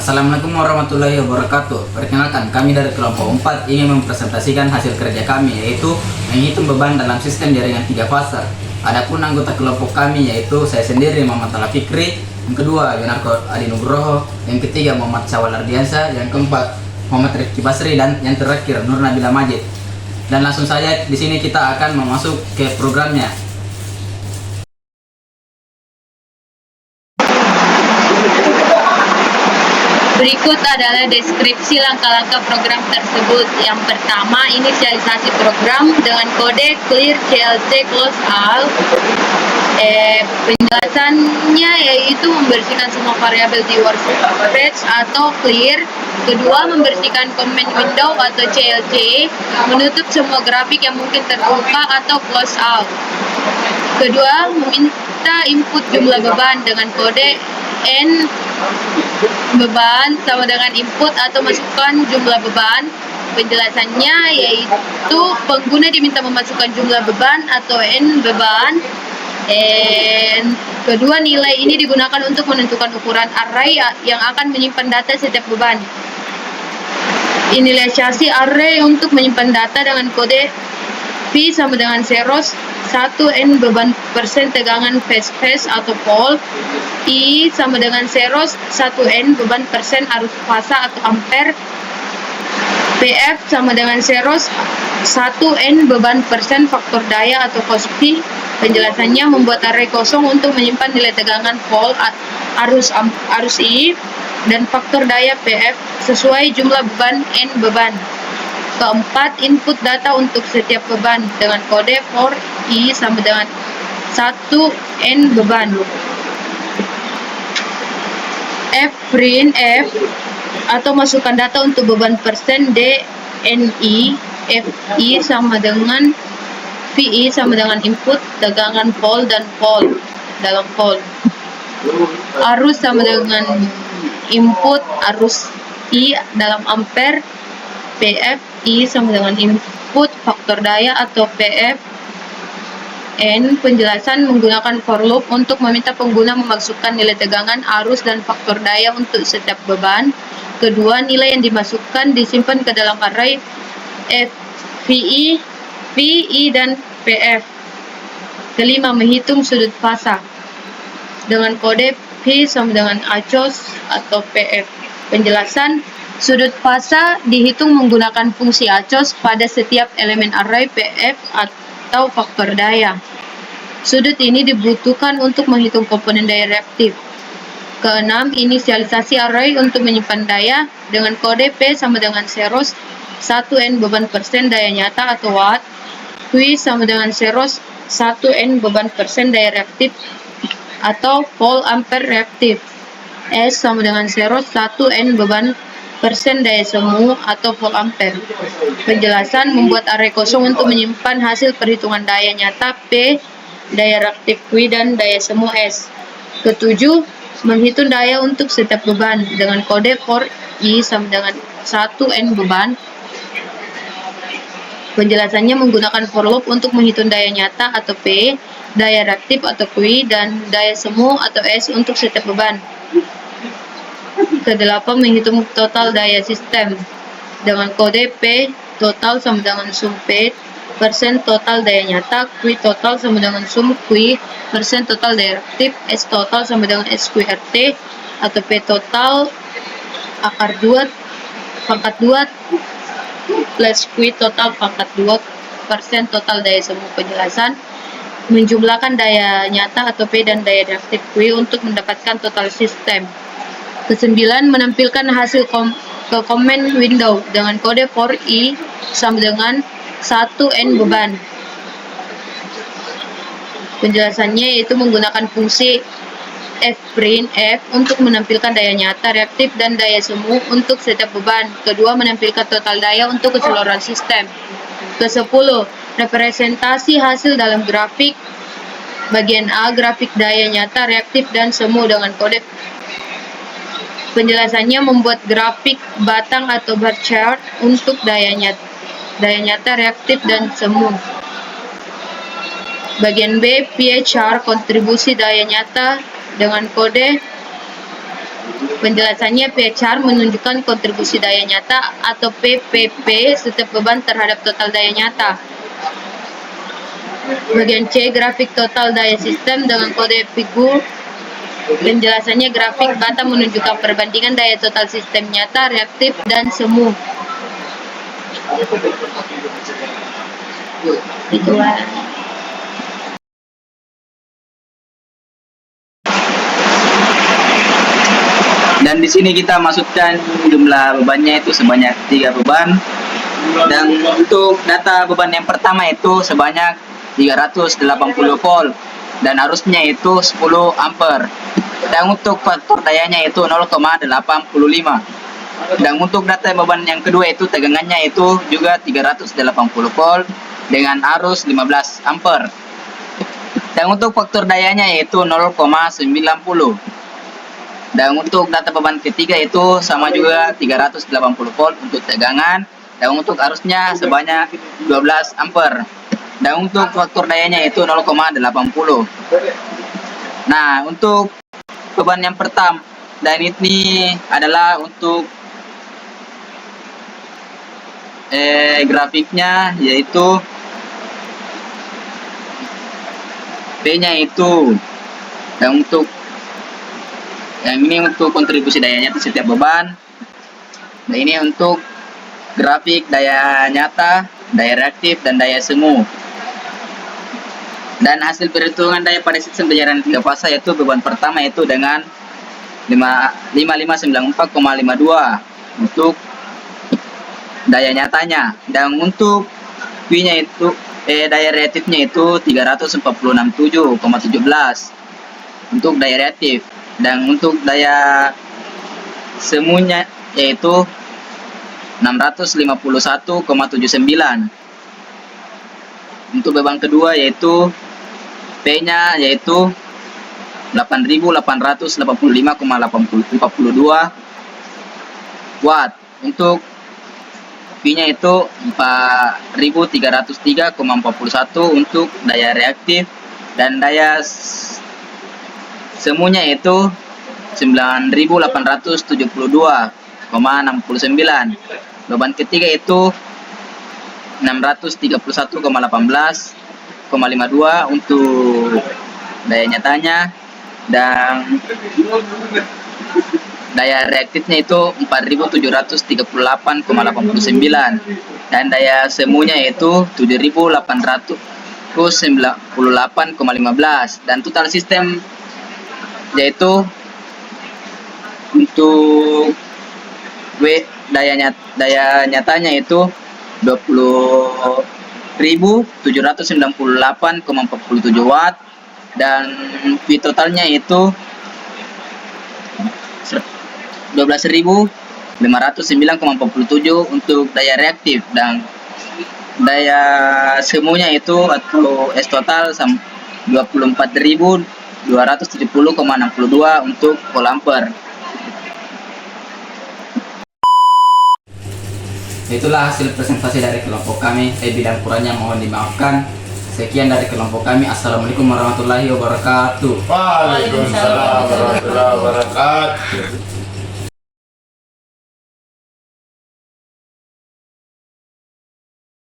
Assalamualaikum warahmatullahi wabarakatuh. Perkenalkan, kami dari kelompok 4 ingin mempresentasikan hasil kerja kami, yaitu menghitung beban dalam sistem jaringan 3 fase. Adapun anggota kelompok kami yaitu saya sendiri, Muhammad Ala Fikri, yang kedua Yunarko Adi Nugroho, yang ketiga Muhammad Syawal Ardiansyah, yang keempat Muhammad Rifki Basri, dan yang terakhir Nur Nabila Majid. Dan langsung saja di sini kita akan masuk ke programnya. Berikut adalah deskripsi langkah-langkah program tersebut. Yang pertama, inisialisasi program dengan kode clear clc close all. Penjelasannya yaitu membersihkan semua variabel di workspace atau clear. Kedua, membersihkan command window atau clc, menutup semua grafik yang mungkin terbuka atau close out. Kedua, meminta input jumlah beban dengan kode N beban sama dengan input atau masukkan jumlah beban. Penjelasannya yaitu pengguna diminta memasukkan jumlah beban atau N beban. Kedua, nilai ini digunakan untuk menentukan ukuran array yang akan menyimpan data setiap beban. Inisialisasi array untuk menyimpan data dengan kode P sama dengan zeros 1 N beban persen tegangan phase atau pole. I sama dengan zeros 1 N beban persen arus fasa atau ampere. PF sama dengan zeros 1 N beban persen faktor daya atau cos P. Penjelasannya membuat array kosong untuk menyimpan nilai tegangan pole, arus I, dan faktor daya PF sesuai jumlah beban N beban. Keempat, input data untuk setiap beban dengan kode for I sama dengan 1 N beban. F print F atau masukkan data untuk beban persen D NI. FI sama dengan VI sama dengan input tegangan pole dan pole dalam pole. Arus sama dengan input arus I dalam ampere. PF I sama dengan input faktor daya atau PF N. Penjelasan menggunakan for loop untuk meminta pengguna memasukkan nilai tegangan, arus, dan faktor daya untuk setiap beban. Kedua, nilai yang dimasukkan disimpan ke dalam array VI, dan PF. Kelima, menghitung sudut fasa dengan kode P sama dengan ACOS atau PF. Penjelasan, sudut fasa dihitung menggunakan fungsi ACOS pada setiap elemen array PF atau faktor daya. Sudut ini dibutuhkan untuk menghitung komponen daya reaktif. Keenam, inisialisasi array untuk menyimpan daya dengan kode P sama dengan zeros 1 N beban persen daya nyata atau watt. Q sama dengan zeros 1 N beban persen daya reaktif atau volt ampere reaktif. S sama dengan zeros 1 N beban persen daya semu atau volt ampere. Penjelasan membuat array kosong untuk menyimpan hasil perhitungan daya nyata P, daya reaktif Q, dan daya semu S. Ketujuh, menghitung daya untuk setiap beban dengan kode for I sama dengan 1 N beban. Penjelasannya menggunakan for loop untuk menghitung daya nyata atau P, daya reaktif atau Q, dan daya semu atau S untuk setiap beban. Kedelapan, menghitung total daya sistem dengan kode P total sama dengan sum P persen total daya nyata, Q total sama dengan sum Q persen total daya reaktif, S total sama dengan SQRT atau P total akar 2 pangkat 2 plus Q total pangkat 2 persen total daya semu. Penjelasan, menjumlahkan daya nyata atau P dan daya reaktif Q untuk mendapatkan total sistem. Kesembilan, menampilkan hasil ke command window dengan kode for I sama dengan 1 N beban. Penjelasannya yaitu menggunakan fungsi fprint F untuk menampilkan daya nyata, reaktif, dan daya semu untuk setiap beban. Kedua, menampilkan total daya untuk keseluruhan sistem. Ke-10, representasi hasil dalam grafik. Bagian A, grafik daya nyata, reaktif, dan semu dengan kode. Penjelasannya membuat grafik batang atau bar chart untuk daya nyata, reaktif, dan semu. Bagian B, pie chart kontribusi daya nyata dengan kode Penjelasannya, pie chart menunjukkan kontribusi daya nyata atau PPP setiap beban terhadap total daya nyata. Bagian C, grafik total daya sistem dengan kode figur. Penjelasannya, grafik bata menunjukkan perbandingan daya total sistem nyata, reaktif, dan semu. Itulah. Dan di sini kita masukkan jumlah bebannya itu sebanyak 3 beban. Dan untuk data beban yang pertama itu sebanyak 380 volt dan arusnya itu 10 ampere. Dan untuk faktor dayanya itu 0,85. Dan untuk data beban yang kedua itu tegangannya itu juga 380 volt dengan arus 15 ampere. Dan untuk faktor dayanya yaitu 0,90. Dan untuk data beban ketiga itu sama juga 380 volt untuk tegangan dan untuk arusnya sebanyak 12 ampere. Dan untuk faktor dayanya itu 0,80. Nah, untuk beban yang pertama dan ini adalah untuk grafiknya yaitu P-nya itu, dan untuk yang ini untuk kontribusi daya nyata setiap beban. Nah, ini untuk grafik daya nyata, daya reaktif, dan daya semu. Dan hasil perhitungan daya pada sistem penyiaran 3 fasa yaitu beban pertama itu dengan 5594,52 untuk daya nyatanya. Dan untuk P-nya itu daya reaktifnya itu 346,17 untuk daya reaktif. Dan untuk daya semuanya yaitu 651,79. Untuk beban kedua yaitu P-nya yaitu 8.885,42 watt. Untuk P-nya itu 4.303,41 untuk daya reaktif, dan daya semuanya itu 9.872,69. Beban ketiga itu 631,18,52 untuk daya nyatanya, dan daya reaktifnya itu 4.738,89 dan daya semuanya itu 7.898,15. Dan total sistem yaitu untuk daya nyatanya itu 20.798,47 watt, dan V totalnya itu 12.509,47 untuk daya reaktif, dan daya semuanya itu atau S total 24.270,62 untuk volt ampere. Itulah hasil presentasi dari kelompok kami. Lebih dan kurangnya mohon dimaafkan. Sekian dari kelompok kami. Assalamualaikum warahmatullahi wabarakatuh. Waalaikumsalam warahmatullahi wabarakatuh.